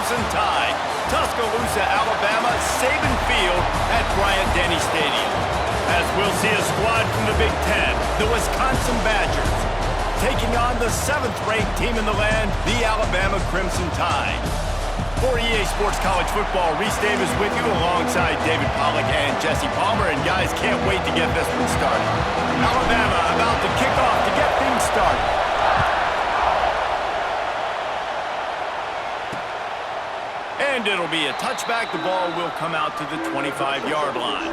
Crimson Tide. Tuscaloosa, Alabama, Saban Field at Bryant-Denny Stadium. As we'll see a squad from the Big Ten, the Wisconsin Badgers, taking on the 7th-ranked team in the land, the Alabama Crimson Tide. For EA Sports College Football, Reese Davis with you alongside David Pollack and Jesse Palmer. And guys, can't wait to get this one started. Alabama about to kick off to get things started. And it'll be a touchback. The ball will come out to the 25-yard line.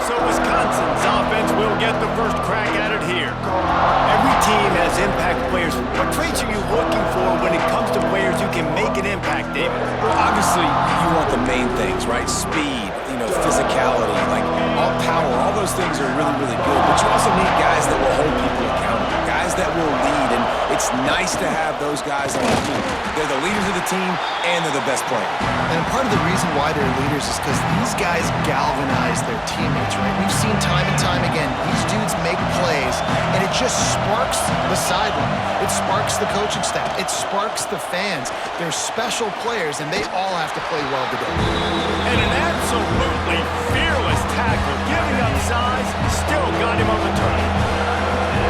So Wisconsin's offense will get the first crack at it here. Every team has impact players. What traits are you looking for when it comes to players who can make an impact, David? Well, obviously, you want the main things, right? Speed, physicality, like all power, all those things are really, really good. But you also need guys that will hold people accountable, guys that will lead, and it's nice to have those guys on the team. They're the leaders of the team, and they're the best player. And part of the reason why they're leaders is because these guys galvanize their teammates, right? We've seen time and time again, these dudes make plays, and it just sparks the sideline. It sparks the coaching staff. It sparks the fans. They're special players, and they all have to play well today. And an absolutely fearless tackle, giving up size, still got him on the turn.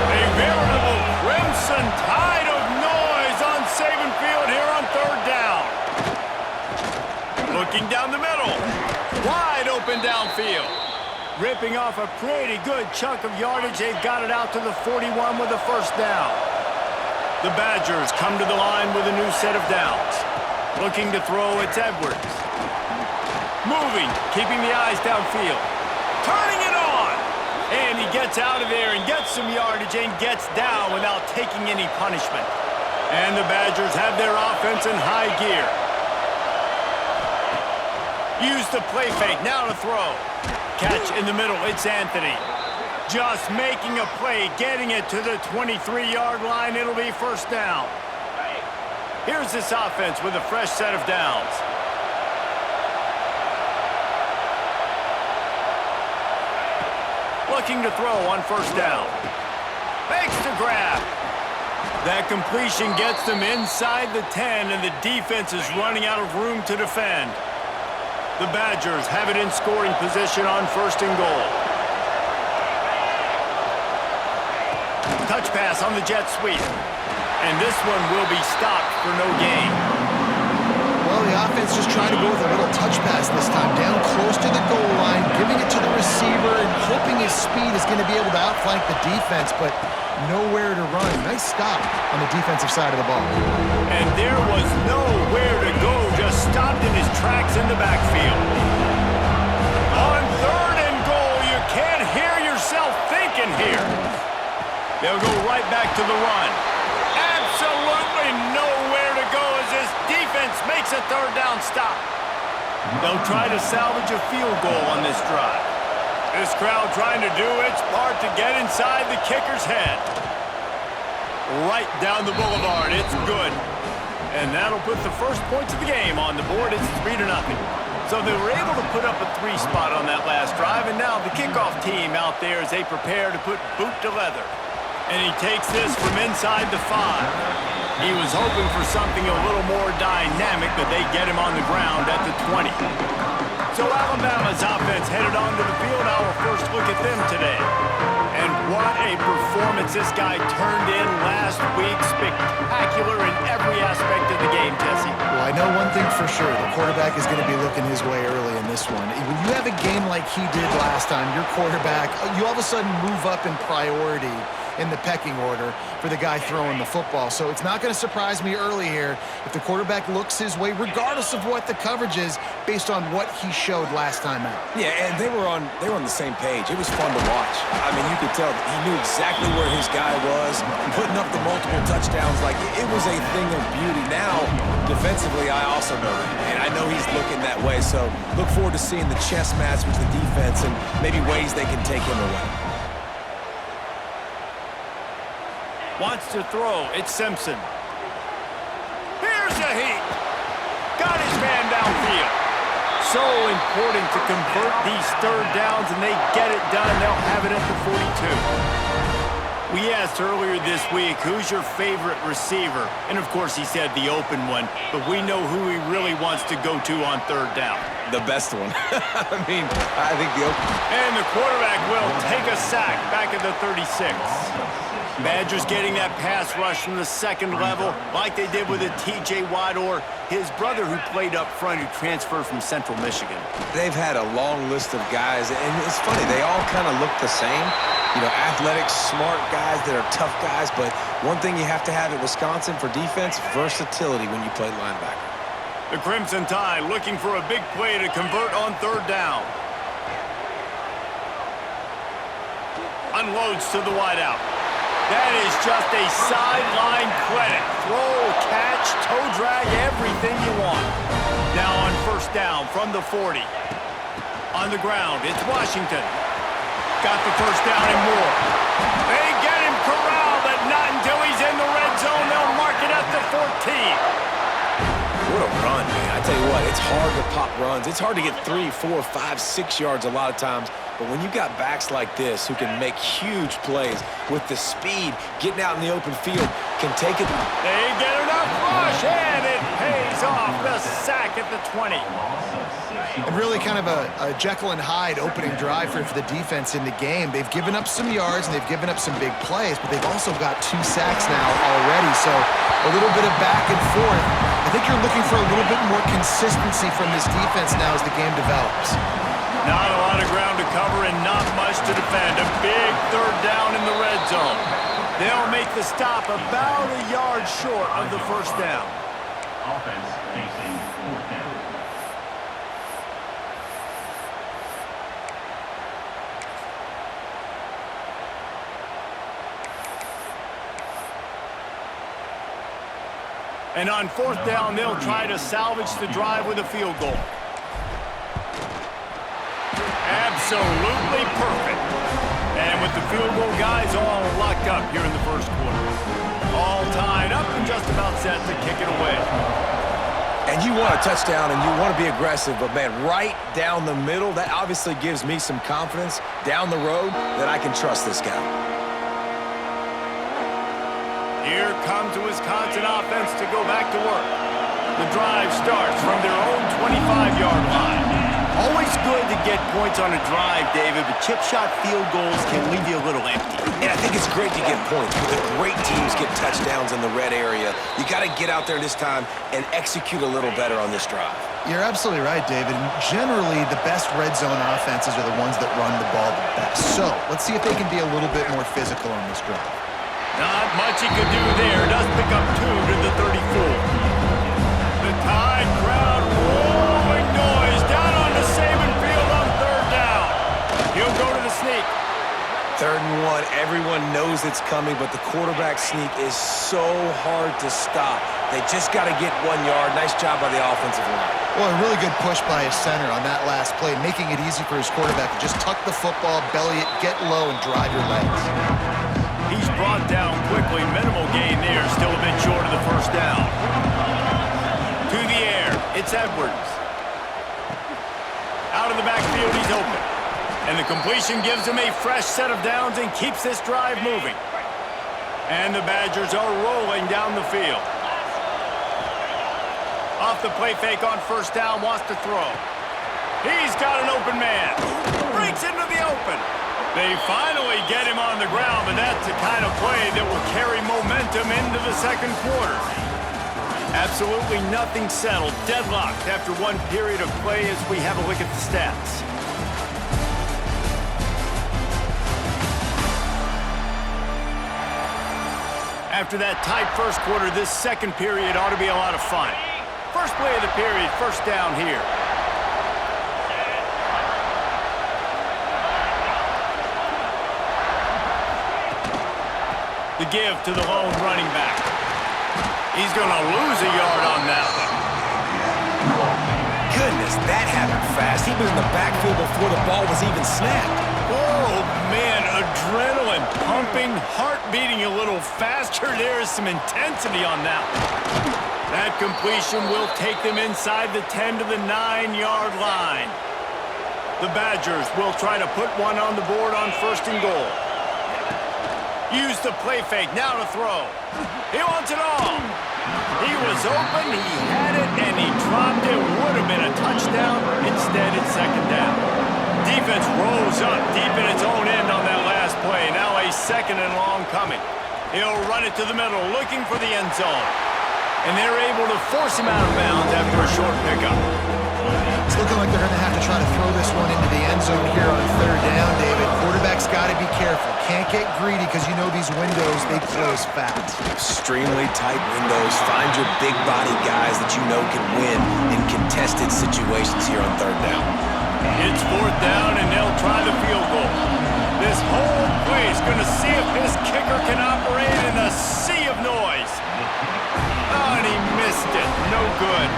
A veritable Crimson Tide of noise on Saban Field here on 3rd down. Looking down the middle. Wide open downfield. Ripping off a pretty good chunk of yardage. They've got it out to the 41 with a first down. The Badgers come to the line with a new set of downs. Looking to throw, it's Edwards. Moving, keeping the eyes downfield. Turning it on! And he gets out of there and gets some yardage and gets down without taking any punishment. And the Badgers have their offense in high gear. Use the play fake, now to throw. Catch in the middle, it's Anthony. Just making a play, getting it to the 23-yard line. It'll be first down. Here's this offense with a fresh set of downs. Looking to throw on first down. Fakes to grab. That completion gets them inside the 10, and the defense is running out of room to defend. The Badgers have it in scoring position on 1st and goal. Touch pass on the jet sweep. And this one will be stopped for no gain. Well, the offense just trying to go with a little touch pass this time. Down close to the goal line, giving it to the receiver and hoping his speed is going to be able to outflank the defense, but nowhere to run. Nice stop on the defensive side of the ball. And there was nowhere to go, just stopped in his tracks in the backfield. On 3rd and goal, you can't hear yourself thinking here. They'll go right back to the run. Absolutely nowhere to go as this defense makes a 3rd down stop. They'll try to salvage a field goal on this drive. This crowd trying to do its part to get inside the kicker's head. Right down the boulevard, it's good. And that'll put the first points of the game on the board. It's 3-0. So they were able to put up a 3 spot on that last drive, and now the kickoff team out there as they prepare to put boot to leather. And he takes this from inside the 5. He was hoping for something a little more dynamic, but they get him on the ground at the 20. So Alabama's offense headed onto the field. Our first look at them today. And what a performance this guy turned in last week. Spectacular in every aspect of the game, Jesse. Well, I know one thing for sure. The quarterback is going to be looking his way early in this one. When you have a game like he did last time, your quarterback, you all of a sudden move up in priority in the pecking order for the guy throwing the football. So it's not going to surprise me early here if the quarterback looks his way, regardless of what the coverage is, based on what he showed last time out. Yeah, and they were on the same page. It was fun to watch. I mean, you could tell that he knew exactly where his guy was, putting up the multiple touchdowns. Like, it was a thing of beauty. Now, defensively, I also know that, and I know he's looking that way. So look forward to seeing the chess match with the defense and maybe ways they can take him away. Wants to throw. It's Simpson. Here's a heat. Got his man downfield. So important to convert these 3rd downs, and they get it done. They'll have it at the 42. We asked earlier this week, who's your favorite receiver? And of course he said the open one, but we know who he really wants to go to on third down. The best one. I mean, I think the open. And the quarterback will take a sack back at the 36. Badgers getting that pass rush from the second level like they did with a T.J. Watt or his brother who played up front who transferred from Central Michigan. They've had a long list of guys, and it's funny, they all kind of look the same. You know, athletic, smart guys that are tough guys, but one thing you have to have at Wisconsin for defense, versatility when you play linebacker. The Crimson Tide looking for a big play to convert on third down. Unloads to the wideout. That is just a sideline credit. Throw, catch, toe drag, everything you want. Now on first down from the 40. On the ground, it's Washington. Got the first down and more. They get him corralled, but not until he's in the red zone. They'll mark it at the 14. What a run, man. I tell you what, it's hard to pop runs. It's hard to get 3, 4, 5, 6 yards a lot of times. But when you got backs like this who can make huge plays with the speed, getting out in the open field, can take it. They get enough rush, and it pays off. The sack at the 20. And really kind of a Jekyll and Hyde opening drive for the defense in the game. They've given up some yards and they've given up some big plays, but they've also got 2 sacks now already. So a little bit of back and forth. I think you're looking for a little bit more consistency from this defense now as the game develops. Not a lot of ground to cover and not much to defend. A big third down in the red zone. They'll make the stop about a yard short of the first down. Offense facing fourth down. And on fourth down, they'll try to salvage the drive with a field goal. Absolutely perfect. And with the field goal, guys all locked up here in the first quarter. All tied up and just about set to kick it away. And you want a touchdown and you want to be aggressive, but man, right down the middle, that obviously gives me some confidence down the road that I can trust this guy. Here comes the Wisconsin offense to go back to work. The drive starts from their own 25-yard line. Always good to get points on a drive, David, but chip shot field goals can leave you a little empty. And I think it's great to get points, but the great teams get touchdowns in the red area. You got to get out there this time and execute a little better on this drive. You're absolutely right, David. And generally, the best red zone offenses are the ones that run the ball the best. So let's see if they can be a little bit more physical on this drive. Not much he could do there. Does pick up 2 to the 34. The Tide crowd rolling noise down on the Saban field on third down. He'll go to the sneak. 3rd and 1, everyone knows it's coming, but the quarterback sneak is so hard to stop. They just got to get 1 yard. Nice job by the offensive line. Well, a really good push by his center on that last play, making it easy for his quarterback to just tuck the football, belly it, get low, and drive your legs. He's brought down quickly. Minimal gain there. Still a bit short of the first down. To the air. It's Edwards. Out of the backfield, he's open. And the completion gives him a fresh set of downs and keeps this drive moving. And the Badgers are rolling down the field. Off the play fake on first down, wants to throw. He's got an open man. Breaks into the open. They finally get him on the ground, but that's the kind of play that will carry momentum into the second quarter. Absolutely nothing settled. Deadlocked after 1 period of play as we have a look at the stats. After that tight first quarter, this second period ought to be a lot of fun. First play of the period, first down here. The give to the lone running back. He's going to lose a yard on that one. Goodness, that happened fast. He was in the backfield before the ball was even snapped. Oh, man, adrenaline pumping, heart beating a little faster. There is some intensity on that one. That completion will take them inside the 10 to the 9-yard line. The Badgers will try to put one on the board on 1st and goal. Use the play fake, now to throw. He wants it all. He was open, he had it, and he dropped it. Would have been a touchdown. Instead, it's second down. Defense rolls up deep in its own end on that last play. Now a second and long coming. He'll run it to the middle, looking for the end zone. And they're able to force him out of bounds after a short pickup. It's looking like they're going to have to try to throw this one into the end zone here on third down, David. Quarterback's got to be careful. Can't get greedy because you know these windows, they close fast. Extremely tight windows. Find your big body guys that you know can win in contested situations here on third down. It's fourth down, and they'll try the field goal. This whole place going to see if this kicker can operate in a sea of noise. Oh, and he missed it. No good.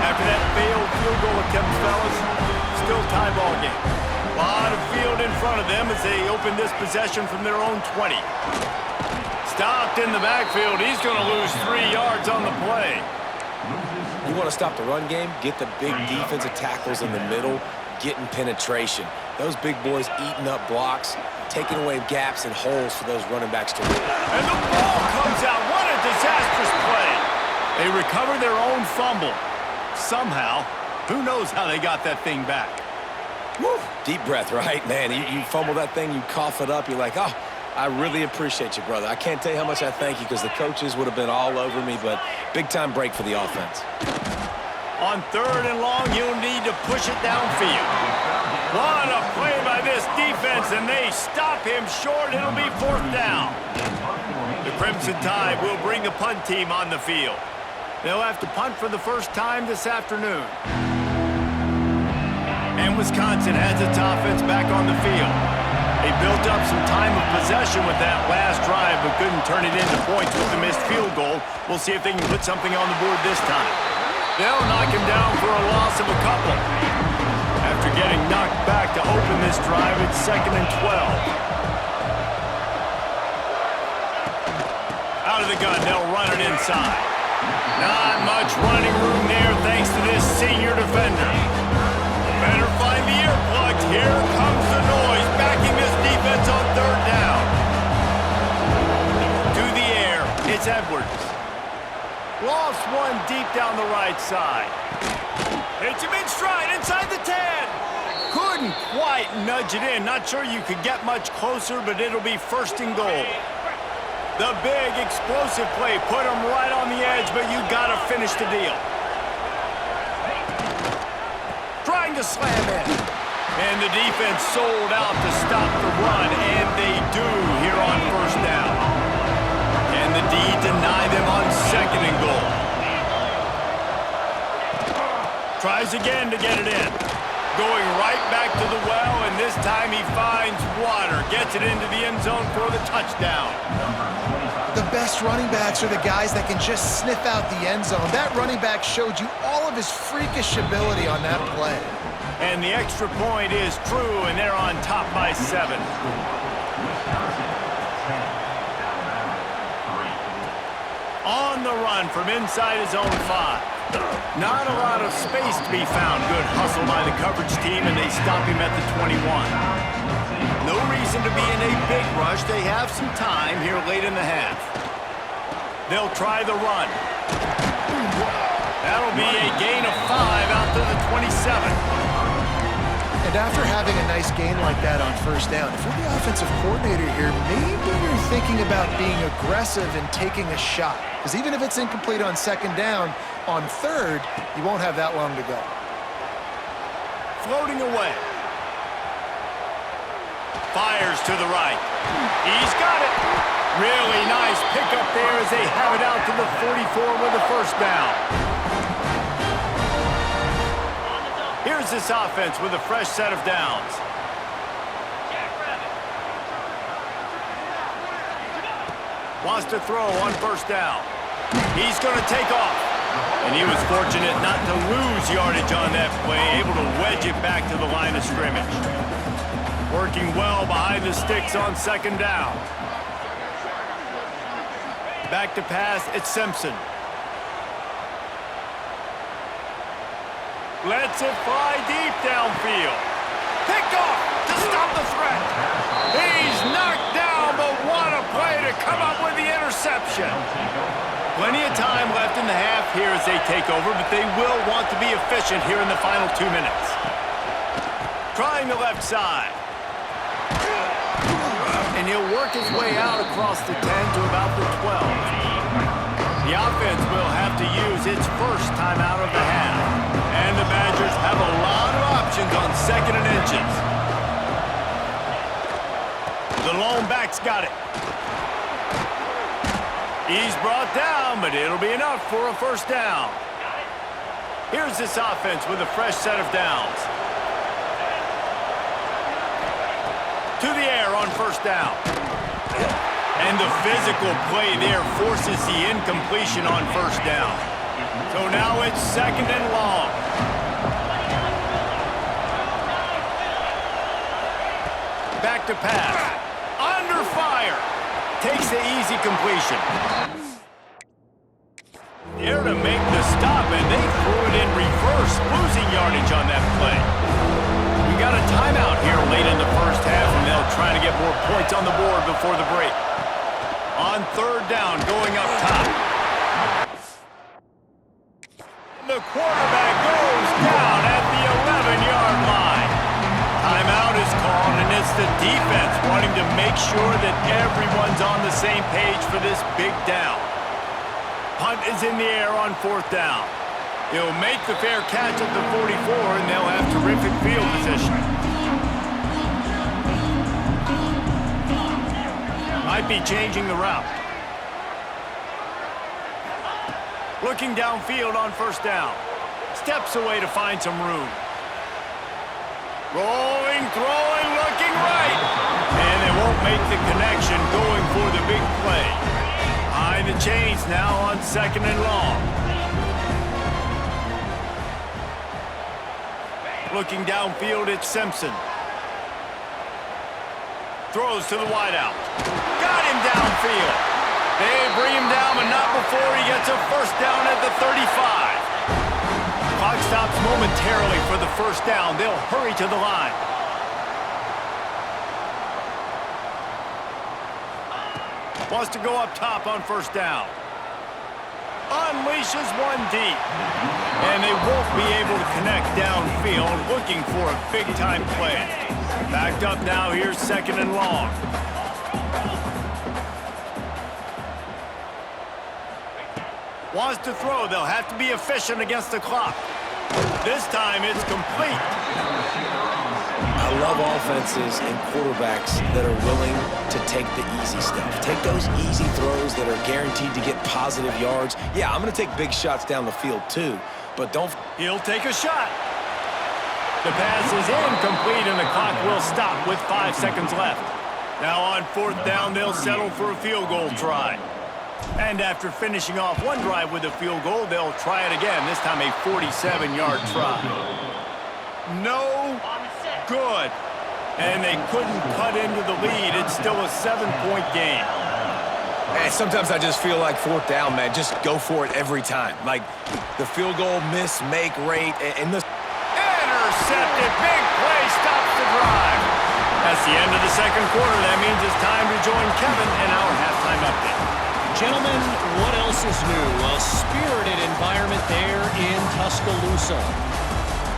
After that failed field goal attempt, fellas, still tie ball game. A lot of field in front of them as they open this possession from their own 20. Stopped in the backfield. He's going to lose 3 yards on the play. You want to stop the run game? Get the big defensive tackles in the middle, getting penetration. Those big boys eating up blocks, taking away gaps and holes for those running backs to win. And the ball comes out. What a disastrous play. They recover their own fumble. Somehow, who knows how they got that thing back. Woo. Deep breath, right? Man, you fumble that thing, you cough it up, you're like, oh, I really appreciate you, brother. I can't tell you how much I thank you because the coaches would have been all over me, but big-time break for the offense. On third and long, you'll need to push it downfield. What a play by this defense, and they stop him short. It'll be fourth down. The Crimson Tide will bring the punt team on the field. They'll have to punt for the first time this afternoon. And Wisconsin has its offense back on the field. They built up some time of possession with that last drive, but couldn't turn it into points with the missed field goal. We'll see if they can put something on the board this time. They'll knock him down for a loss of a couple. After getting knocked back to open this drive, it's 2nd and 12. Out of the gun, they'll run it inside. Not much running room there thanks to this senior defender. Better find the earplugs. Here comes the noise, backing this defense on third down. To the air, it's Edwards. Lost one deep down the right side. Hits him in stride inside the 10. Couldn't quite nudge it in. Not sure you could get much closer, but it'll be first and goal. The big explosive play put him right on the edge, but you gotta finish the deal. Trying to slam in. And the defense sold out to stop the run, and they do here on first down. And the D deny them on second and goal. Tries again to get it in. Going right back to the well, and this time he finds water. Gets it into the end zone for the touchdown. The best running backs are the guys that can just sniff out the end zone. That running back showed you all of his freakish ability on that play. And the extra point is true, and they're on top by 7. On the run from inside his own 5. Not a lot of space to be found. Good hustle by the coverage team, and they stop him at the 21. No reason to be in a big rush. They have some time here late in the half. They'll try the run. That'll be a gain of 5 out to the 27. And after having a nice gain like that on first down, if you're the offensive coordinator here, maybe you're thinking about being aggressive and taking a shot. Because even if it's incomplete on second down, on third, you won't have that long to go. Floating away. Fires to the right. He's got it. Really nice pickup there as they have it out to the 44 with a first down. Here's this offense with a fresh set of downs. Wants to throw on first down. He's going to take off. And he was fortunate not to lose yardage on that play, able to wedge it back to the line of scrimmage. Working well behind the sticks on second down. Back to pass, it's Simpson. Lets it fly deep downfield. Pick off to stop the threat. He's knocked down, but what interception. Plenty of time left in the half here as they take over, but they will want to be efficient here in the final 2 minutes. Trying the left side. And he'll work his way out across the 10 to about the 12. The offense will have to use its first timeout of the half. And the Badgers have a lot of options on 2nd and inches. The lone back's got it. He's brought down, but it'll be enough for a first down. Here's this offense with a fresh set of downs. To the air on first down. And the physical play there forces the incompletion on first down. So now it's 2nd and long. Back to pass. Under fire. Takes the easy completion. There to make the stop, and they threw it in reverse, losing yardage on that play. We got a timeout here late in the first half, and they'll try to get more points on the board before the break. On 3rd down, going up top. The quarterback goes down at the 11-yard line. Timeout is called, and it's the defense wanting to make sure that everyone's on the same page for this big down. Punt is in the air on 4th down. He'll make the fair catch at the 44, and they'll have terrific field position. Might be changing the route. Looking downfield on first down. Steps away to find some room. Rolling, throwing, looking right. And they won't make the connection going for the big play. Behind the chains now on 2nd and long. Looking downfield, it's Simpson. Throws to the wideout. Got him downfield. They bring him down, but not before he gets a first down at the 35. Clock stops momentarily for the first down. They'll hurry to the line. Wants to go up top on first down. Unleashes one deep. And they won't be able to connect downfield, looking for a big-time play. Backed up now, here's 2nd and long. Wants to throw, they'll have to be efficient against the clock. This time it's complete. I love offenses and quarterbacks that are willing to take the easy stuff. Take those easy throws that are guaranteed to get positive yards. Yeah, I'm going to take big shots down the field too, but don't... He'll take a shot. The pass is incomplete, and the clock will stop with 5 seconds left. Now on 4th down, they'll settle for a field goal try. And after finishing off one drive with a field goal, they'll try it again, this time a 47-yard try. No good. And they couldn't cut into the lead. It's still a 7-point game. And sometimes I just feel like 4th down, man, just go for it every time. Like the field goal miss, make rate, and the... Intercepted. Big play stops the drive. That's the end of the 2nd quarter. That means it's time to join Kevin in our halftime update. Gentlemen, what else is new? A spirited environment there in Tuscaloosa.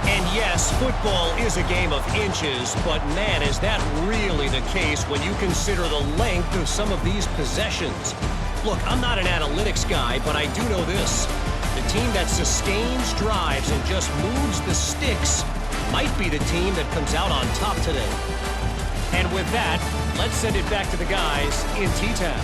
And yes, football is a game of inches, but man, is that really the case when you consider the length of some of these possessions. Look, I'm not an analytics guy, but I do know this. The team that sustains drives and just moves the sticks might be the team that comes out on top today. And with that, let's send it back to the guys in T-Town.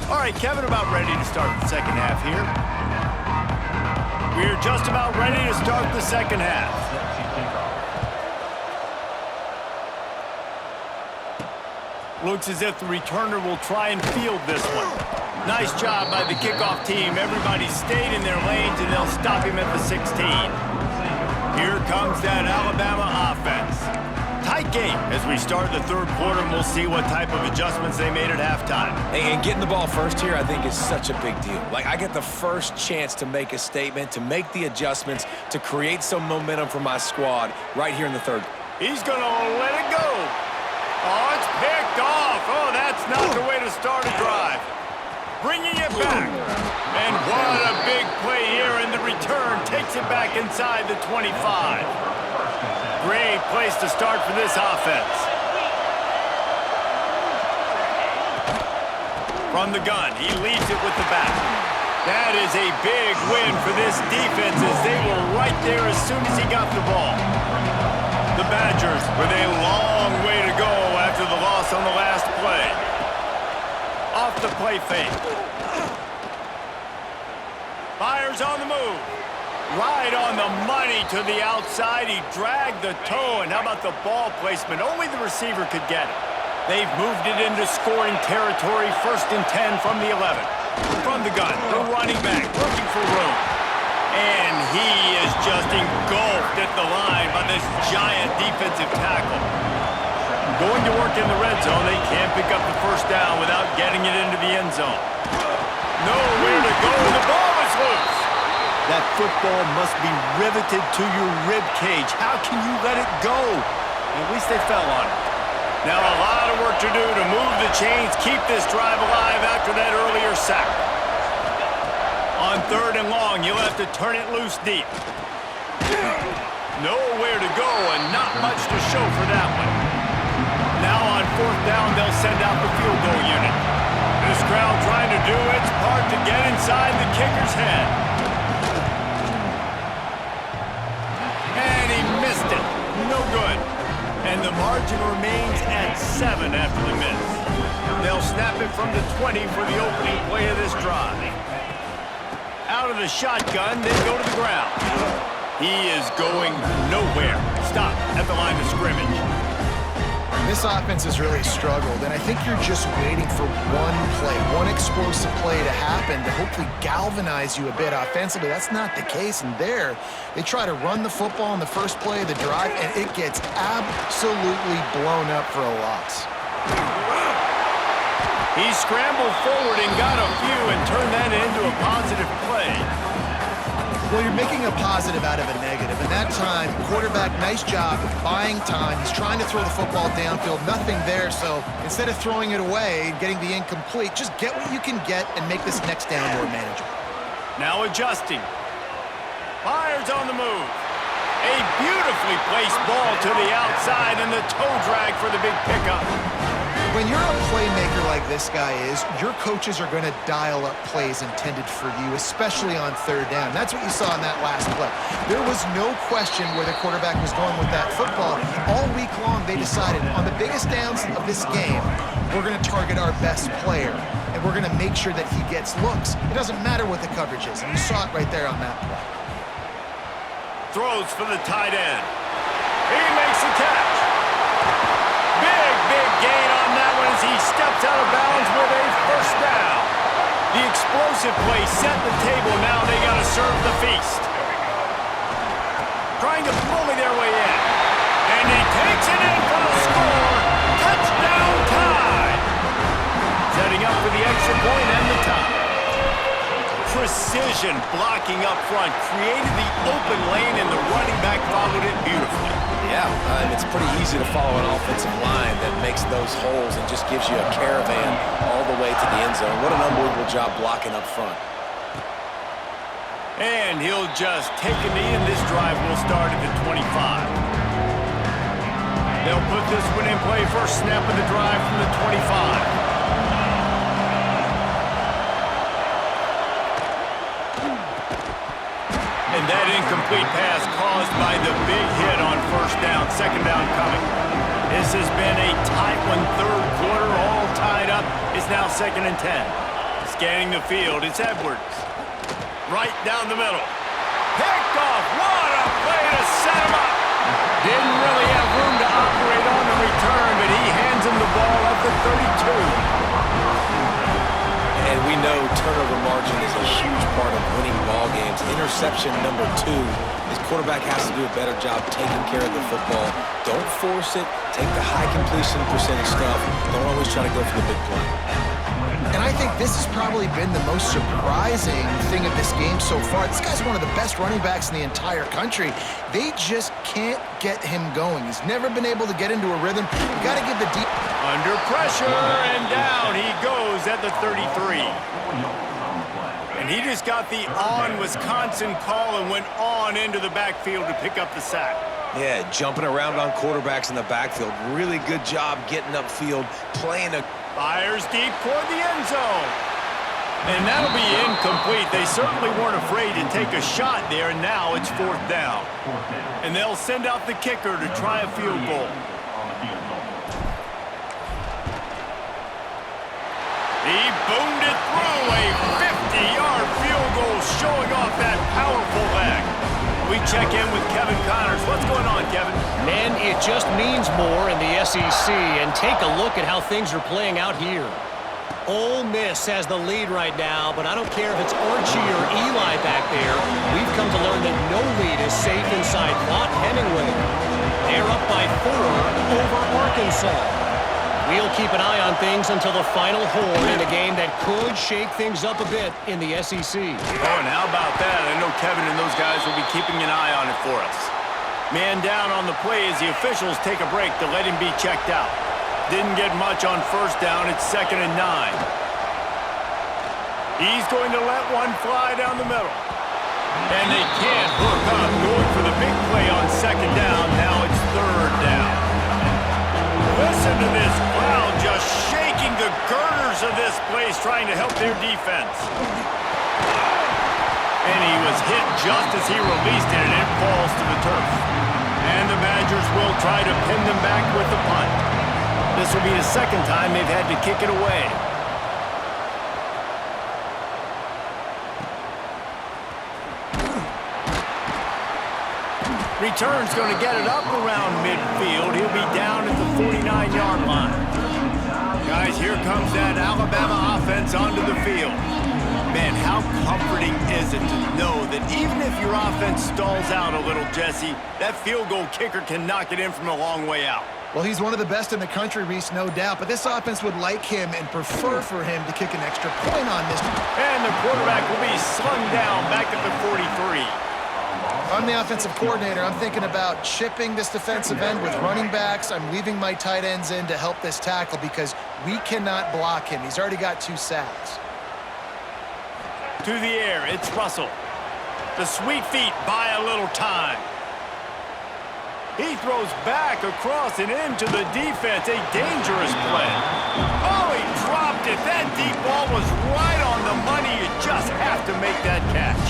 All right, Kevin, about ready to start the 2nd half here. We're just about ready to start the 2nd half. Looks as if the returner will try and field this one. Nice job by the kickoff team. Everybody stayed in their lanes, and they'll stop him at the 16. Here comes that Alabama offense. Tight game as we start the third quarter, and we'll see what type of adjustments they made at halftime. And getting the ball first here, I think, is such a big deal. Like, I get the first chance to make a statement, to make the adjustments, to create some momentum for my squad right here in the third. He's going to let it go. Oh, it's picked off. Oh, that's not the way to start a drive. Bringing it back. And what a big play here, and the return takes it back inside the 25. Great place to start for this offense. From the gun, he leads it with the back. That is a big win for this defense as they were right there as soon as he got the ball. The Badgers with a long way to go after the loss on the last play. Off the play fake. Fires on the move. Right on the money to the outside. He dragged the toe, and how about the ball placement? Only the receiver could get it. They've moved it into scoring territory. 1st and 10 from the 11. From the gun, the running back looking for room. And he is just engulfed at the line by this giant defensive tackle. Going to work in the red zone. They can't pick up the first down without getting it into the end zone. Nowhere to go. The ball is loose. That football must be riveted to your rib cage. How can you let it go? At least they fell on it. Now a lot of work to do to move the chains, keep this drive alive after that earlier sack. On 3rd and long, you'll have to turn it loose deep. Nowhere to go and not much to show for that one. Now on 4th down, they'll send out the field goal unit. This crowd trying to do its part to get inside the kicker's head. And he missed it. No good. And the margin remains at 7 after the miss. They'll snap it from the 20 for the opening play of this drive. Out of the shotgun, they go to the ground. He is going nowhere. Stop at the line of scrimmage. This offense has really struggled, and I think you're just waiting for one play, one explosive play to happen to hopefully galvanize you a bit offensively. That's not the case, and there, they try to run the football in the first play of the drive, and it gets absolutely blown up for a loss. He scrambled forward and got a few and turned that into a positive play. Well, you're making a positive out of a negative. And that time, quarterback, nice job buying time. He's trying to throw the football downfield. Nothing there. So instead of throwing it away and getting the incomplete, just get what you can get and make this next down more manageable. Now adjusting. Fires on the move. A beautifully placed ball to the outside and the toe drag for the big pickup. When you're a playmaker like this guy is, your coaches are going to dial up plays intended for you, especially on 3rd down. That's what you saw in that last play. There was no question where the quarterback was going with that football. All week long, they decided on the biggest downs of this game, we're going to target our best player, and we're going to make sure that he gets looks. It doesn't matter what the coverage is, and you saw it right there on that play. Throws for the tight end. He makes the catch. Big gain on that one as he steps out of bounds with a 1st down. The explosive play set the table. Now they got to serve the feast. Trying to bully their way in. And he takes it in for the score. Touchdown tie. Setting up for the extra point and the tie. Precision blocking up front. Created the open lane and the running back followed it beautifully. Yeah, it's pretty easy to follow an offensive line that makes those holes and just gives you a caravan all the way to the end zone. What an unbelievable job blocking up front. And he'll just take a knee, and this drive will start at the 25. They'll put this one in play. First snap of the drive from the 25. And that incomplete pass caused by the big hit on 1st down. 2nd down coming. This has been a tight one. 3rd quarter, all tied up. It's now 2nd and 10. Scanning the field, it's Edwards. Right down the middle. Picked off. What a play to set him up. Didn't really have room to operate on the return, but he hands him the ball at the 32. And we know turnover margin is a huge part of winning ball games. Interception number 2 is quarterback has to do a better job taking care of the football. Don't force it. Take the high completion percentage stuff. Don't always try to go for the big play. And I think this has probably been the most surprising thing of this game so far. This guy's one of the best running backs in the entire country. They just can't get him going. He's never been able to get into a rhythm. You got to give the deep. Under pressure, and down he goes at the 33. And he just got the on-Wisconsin call and went on into the backfield to pick up the sack. Yeah, jumping around on quarterbacks in the backfield. Really good job getting upfield, playing a... Fires deep toward the end zone. And that'll be incomplete. They certainly weren't afraid to take a shot there, and now it's 4th down. And they'll send out the kicker to try a field goal. He boomed it through a 50-yard field goal, showing off that powerful leg. We check in with Kevin Connors. What's going on, Kevin? Man, it just means more in the SEC, and take a look at how things are playing out here. Ole Miss has the lead right now, but I don't care if it's Archie or Eli back there. We've come to learn that no lead is safe inside Vaught Hemingway. They're up by 4 over Arkansas. We'll keep an eye on things until the final horn in a game that could shake things up a bit in the SEC. Oh, and how about that? I know Kevin and those guys will be keeping an eye on it for us. Man down on the play as the officials take a break to let him be checked out. Didn't get much on 1st down. It's 2nd and 9. He's going to let one fly down the middle. And they can't hook up. Going for the big play on 2nd down. Now it's 3rd down. Listen to this crowd just shaking the girders of this place, trying to help their defense. And he was hit just as he released it, and it falls to the turf. And the Badgers will try to pin them back with the punt. This will be the 2nd time they've had to kick it away. Return's going to get it up around midfield. He'll be down at the 49-yard line. Guys, here comes that Alabama offense onto the field. Man, how comforting is it to know that even if your offense stalls out a little, Jesse, that field goal kicker can knock it in from a long way out. Well, he's one of the best in the country, Reese, no doubt. But this offense would like him and prefer for him to kick an extra point on this. And the quarterback will be slung down back at the 43. I'm the offensive coordinator. I'm thinking about chipping this defensive end with running backs. I'm leaving my tight ends in to help this tackle because we cannot block him. He's already got 2 sacks. To the air, it's Russell. The sweet feet buy a little time. He throws back across and into the defense. A dangerous play. Oh, he dropped it. That deep ball was right on the money. You just have to make that catch.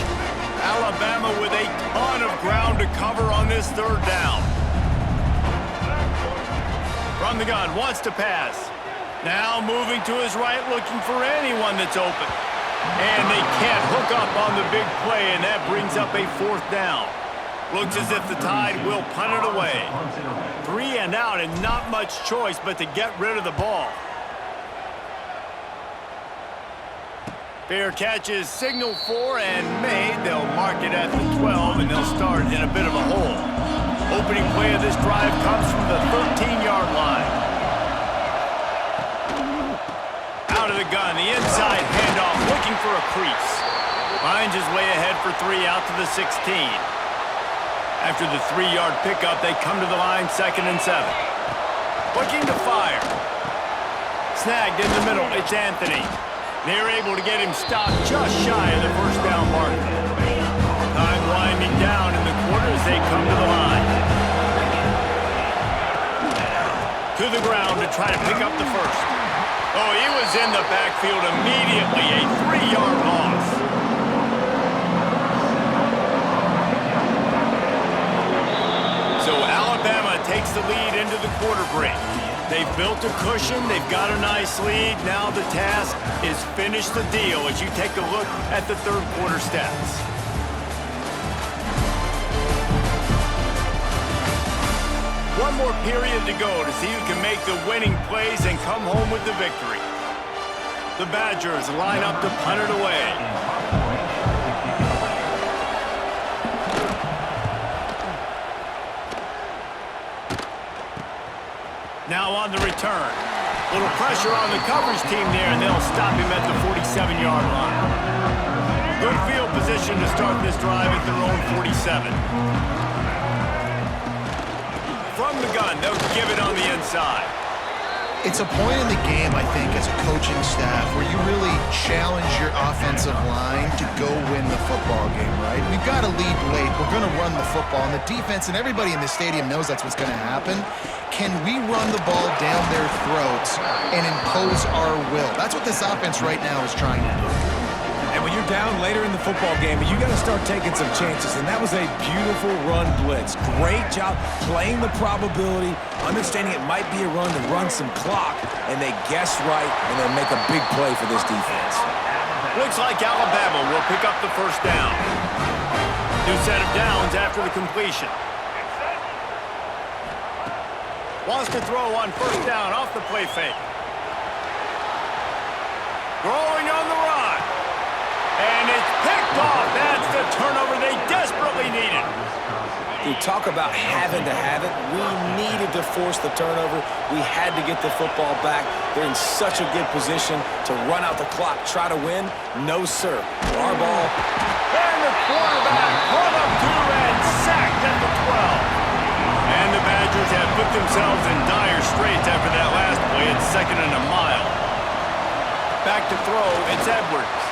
Alabama with a ton of ground to cover on this 3rd down. From the gun, wants to pass. Now moving to his right, looking for anyone that's open. And they can't hook up on the big play, and that brings up a 4th down. Looks as if the Tide will punt it away. 3 and out, and not much choice but to get rid of the ball. Fair catch is signaled for and made. They'll mark it at the 12, and they'll start in a bit of a hole. Opening play of this drive comes from the 13-yard line. Out of the gun, the inside handoff, looking for a crease. Finds his way ahead for 3 out to the 16. After the 3-yard pickup, they come to the line, 2nd and 7. Looking to fire. Snagged in the middle, it's Anthony. They're able to get him stopped just shy of the 1st down mark. Time winding down in the quarter as they come to the line. To the ground to try to pick up the 1st. Oh, he was in the backfield immediately. A 3-yard loss. So Alabama takes the lead into the quarter break. They've built a cushion. They've got a nice lead. Now the task is finish the deal as you take a look at the 3rd quarter stats. One more period to go to see who can make the winning plays and come home with the victory. The Badgers line up to punt it away. Now on the return. Little pressure on the coverage team there, and they'll stop him at the 47-yard line. Good field position to start this drive at their own 47. From the gun, they'll give it on the inside. It's a point in the game, I think, as a coaching staff, where you really challenge your offensive line to go win the football game, right? We've got to lead late. We're going to run the football. And the defense and everybody in the stadium knows that's what's going to happen. Can we run the ball down their throats and impose our will? That's what this offense right now is trying to do. And when you're down later in the football game, you got to start taking some chances. And that was a beautiful run blitz. Great job playing the probability, understanding it might be a run to run some clock, and they guess right and then make a big play for this defense. Looks like Alabama will pick up the first down. New set of downs after the completion. Wants to throw on first down off the play fake. Throwing on the run. And it's picked off. That's the turnover they desperately needed. You talk about having to have it. We needed to force the turnover. We had to get the football back. They're in such a good position to run out the clock, try to win. No, sir. Our ball. And the quarterback caught up to and sacked at the 12. And the Badgers have put themselves in dire straits after that last play. It's 2nd and a mile. Back to throw. It's Edwards.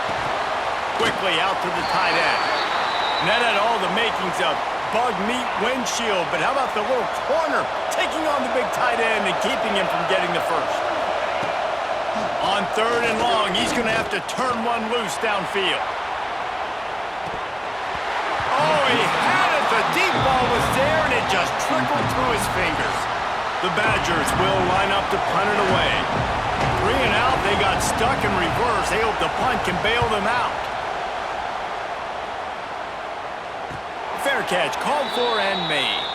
Quickly out to the tight end. And that had all the makings of bug meat windshield, but how about the little corner taking on the big tight end and keeping him from getting the first? On 3rd and long, he's going to have to turn one loose downfield. Oh, he had it. The deep ball was there, and it just trickled through his fingers. The Badgers will line up to punt it away. 3 and out, they got stuck in reverse. They hope the punt can bail them out. Fair catch, called for and made.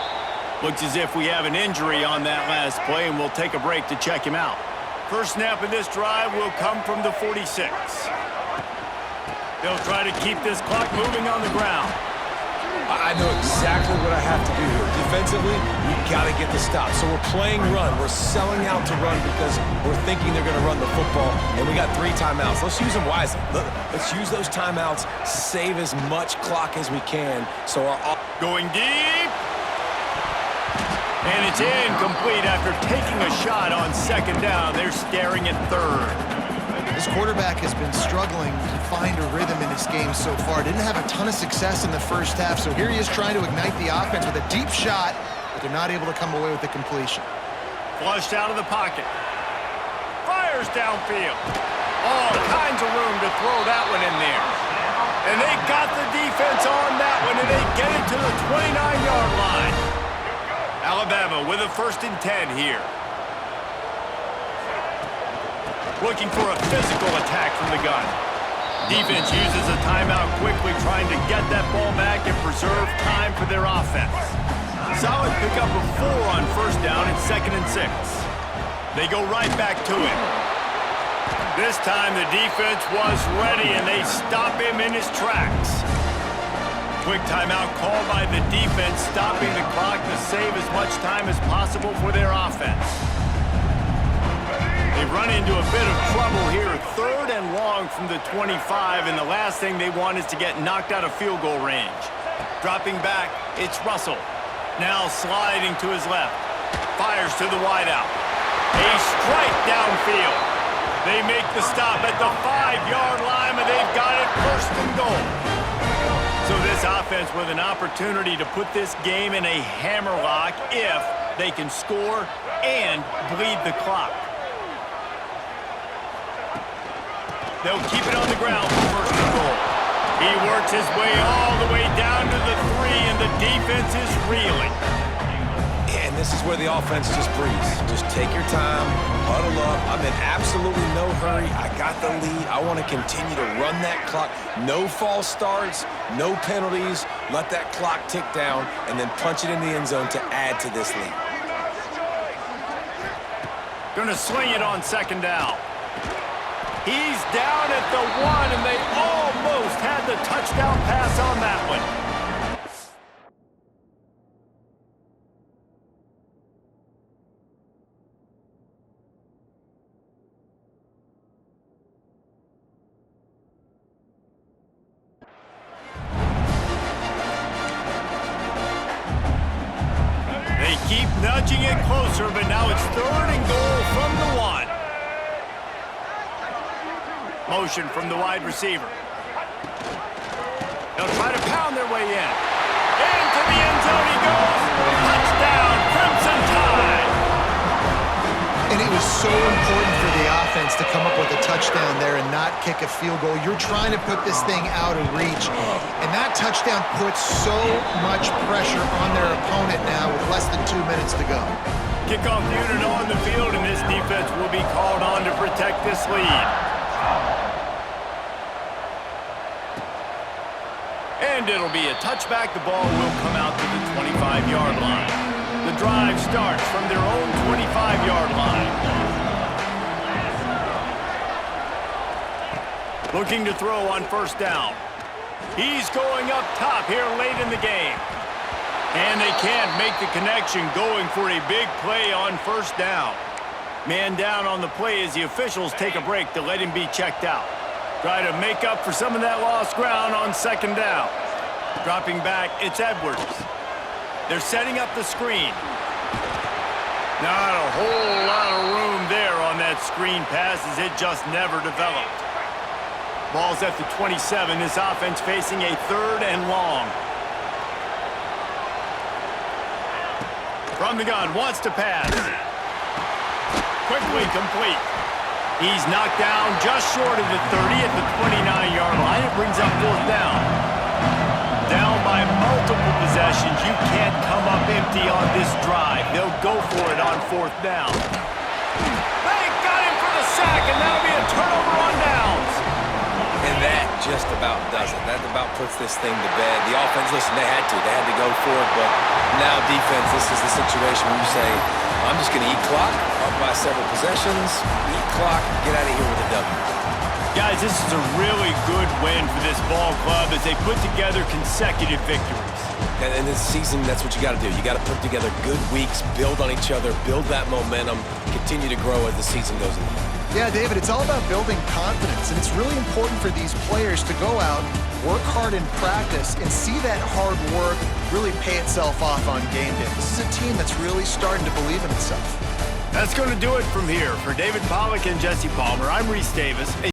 Looks as if we have an injury on that last play, and we'll take a break to check him out. First snap of this drive will come from the 46. They'll try to keep this clock moving on the ground. I know exactly what I have to do here. Defensively, we've got to get the stop. So we're playing run. We're selling out to run because we're thinking they're going to run the football, and we got 3 timeouts. Let's use them wisely. Let's use those timeouts, save as much clock as we can. So our going deep. And it's incomplete after taking a shot on 2nd down. They're staring at 3rd. This quarterback has been struggling to find a rhythm in this game so far. Didn't have a ton of success in the first half, so here he is trying to ignite the offense with a deep shot, but they're not able to come away with the completion. Flushed out of the pocket. Fires downfield. All kinds of room to throw that one in there. And they got the defense on that one, and they get it to the 29-yard line. Alabama with a 1st and 10 here. Looking for a physical attack from the gun. Defense uses a timeout quickly, trying to get that ball back and preserve time for their offense. Solid pickup of 4 on first down and 2nd and 6. They go right back to him. This time the defense was ready, and they stop him in his tracks. Quick timeout called by the defense, stopping the clock to save as much time as possible for their offense. They've run into a bit of trouble here. 3rd and long from the 25, and the last thing they want is to get knocked out of field goal range. Dropping back, it's Russell. Now sliding to his left. Fires to the wideout. A strike downfield. They make the stop at the 5-yard line, and they've got it 1st and goal. So this offense with an opportunity to put this game in a hammerlock if they can score and bleed the clock. They'll keep it on the ground for 1st and goal. He works his way all the way down to the 3, and the defense is reeling. And this is where the offense just breathes. Just take your time, huddle up. I'm in absolutely no hurry. I got the lead. I want to continue to run that clock. No false starts, no penalties. Let that clock tick down, and then punch it in the end zone to add to this lead. Gonna sling it on 2nd down. He's down at the 1, and they almost had the touchdown pass on that one. keep nudging it closer, but now it's 3rd and goal from the 1. Motion from the wide receiver. They'll try to pound their way in. Into the end zone he goes. Touchdown, Crimson Tide. And it was so important for the offense to come up with a touchdown there and not kick a field goal. You're trying to put this thing out of reach. And that touchdown puts so much pressure on their opponent now with less than 2 minutes to go. Kickoff unit on the field, and this defense will be called on to protect this lead. And it'll be a touchback. The ball will come out to the 25-yard line. The drive starts from their own 25-yard line. Looking to throw on 1st down. He's going up top here late in the game. And they can't make the connection, going for a big play on 1st down. Man down on the play as the officials take a break to let him be checked out. Try to make up for some of that lost ground on 2nd down. Dropping back, it's Edwards. They're setting up the screen. Not a whole lot of room there on that screen pass as it just never developed. Ball's at the 27. This offense facing a 3rd and long. From the gun, wants to pass. Quickly complete. He's knocked down just short of the 30 at the 29-yard line. It brings up 4th down. Down by multiple possessions. You can't come up empty on this drive. They'll go for it on 4th down. They got him for the sack, and that'll be a turnover on downs. And that just about does it. That about puts this thing to bed. The offense, listen, they had to go for it, but now defense, this is the situation where you say, I'm just going to eat clock, up by several possessions, eat clock, get out of here with a W. Guys, this is a really good win for this ball club as they put together consecutive victories. And in this season, that's what you got to do. You got to put together good weeks, build on each other, build that momentum, continue to grow as the season goes on. Yeah, David, it's all about building confidence, and it's really important for these players to go out, work hard in practice, and see that hard work really pay itself off on game day. This is a team that's really starting to believe in itself. That's going to do it from here. For David Pollack and Jesse Palmer, I'm Reese Davis.